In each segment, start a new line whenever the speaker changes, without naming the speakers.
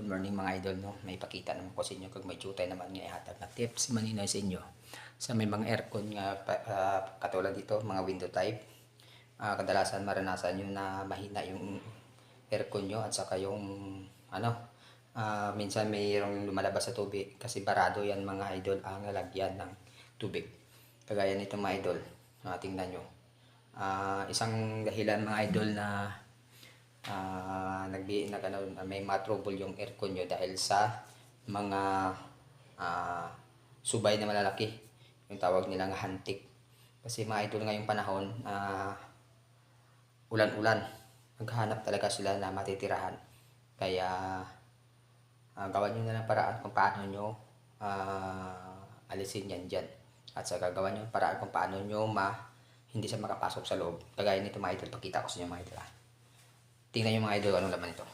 good morning mga idol, no? May pakita naman ko sa inyo kag may jutay naman nga ihatag na tips maninoy sa inyo. Sa may mga aircon nga katulad dito, mga window type. Kadalasan maranasan nyo na mahina yung aircon nyo at saka yung minsan mayroong lumalabas sa tubig kasi barado yan mga idol ang lalagyan ng tubig. Kagaya nito mga idol, tingnan nyo. Isang dahilan mga idol na may matrouble yung aircon nyo dahil sa mga subay na malalaki, yung tawag nilang hantik. Kasi mga idol ngayong panahon, ulan-ulan, maghanap talaga sila na matitirahan. Kaya gawan nyo na ng paraan kung paano nyo alisin yan dyan, at saka gawan nyo ng paraan kung paano nyo hindi siya makapasok sa loob. Kagaya nito mga idol, pakita ko sa inyo mga idol. Tingnan nyo mga idol anong laman ito.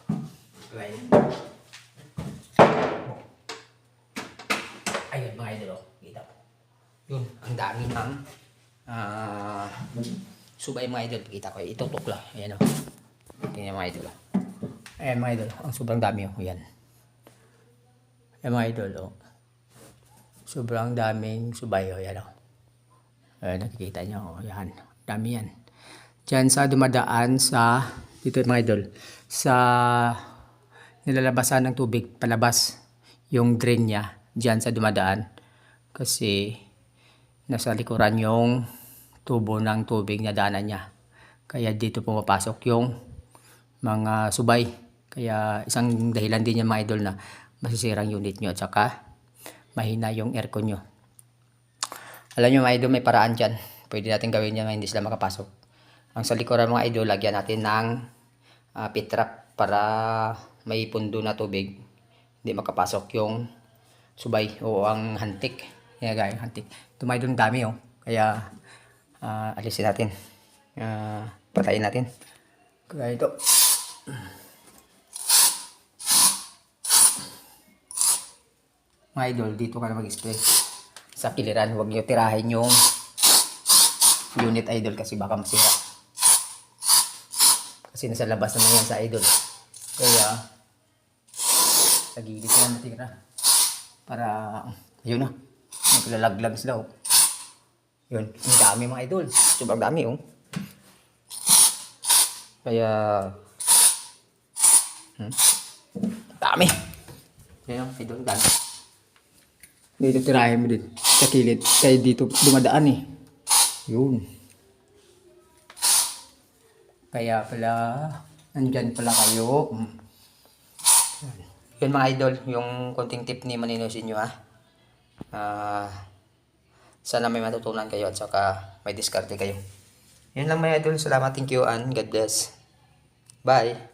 Ayun mga idol, kita po. Yun, ang dami ng subay mga idol. Pakita ko, itutok lang. Ayan o. Tingnan mga idol. Ayan mga idol, ang sobrang dami o. Ayan. Ayan mga idol o. Sobrang daming subay o. Ayan o. Ayan, nakikita nyo o. Ayan, dami yan. Diyan sa dumadaan sa dito mga idol, sa nilalabasan ng tubig palabas yung drain niya diyan sa dumadaan, kasi nasa likuran yung tubo ng tubig na daanan niya, kaya dito pumapasok yung mga subay. Kaya isang dahilan din yan mga idol na masisirang unit nyo at saka mahina yung aircon nyo. Alam nyo mga idol, may paraan dyan, pwede natin gawin yan na hindi sila makapasok. Ang sa likuran mga idol, lagyan natin ng pit trap para may pundo na tubig, hindi makapasok yung subay o ang hantik. Kaya gaya hantik. Ito mga idol, dami oh. Kaya alisin natin. Patayin natin. Kaya ito. Mga idol, dito ka na mag-spray. Sa kiliran, huwag nyo tirahin yung unit idol kasi baka masira. Kasi nasa labas naman yan sa idol. Kaya sa gilid na natira. Para yun na. Naglalaglag sila oh. Yun. Ang dami mga idol. Sobrang dami oh. Kaya dami. Kaya idol, dami. Dito tirahin mo din sa kilid. Kaya dito dumadaan eh. Yun. Kaya pala, nandyan pala kayo. Yun mga idol, yung konting tip ni Maninoy sa inyo ha. Sana may matutunan kayo at saka may diskarte kayo. Yun lang mga idol, salamat, thank you and God bless. Bye!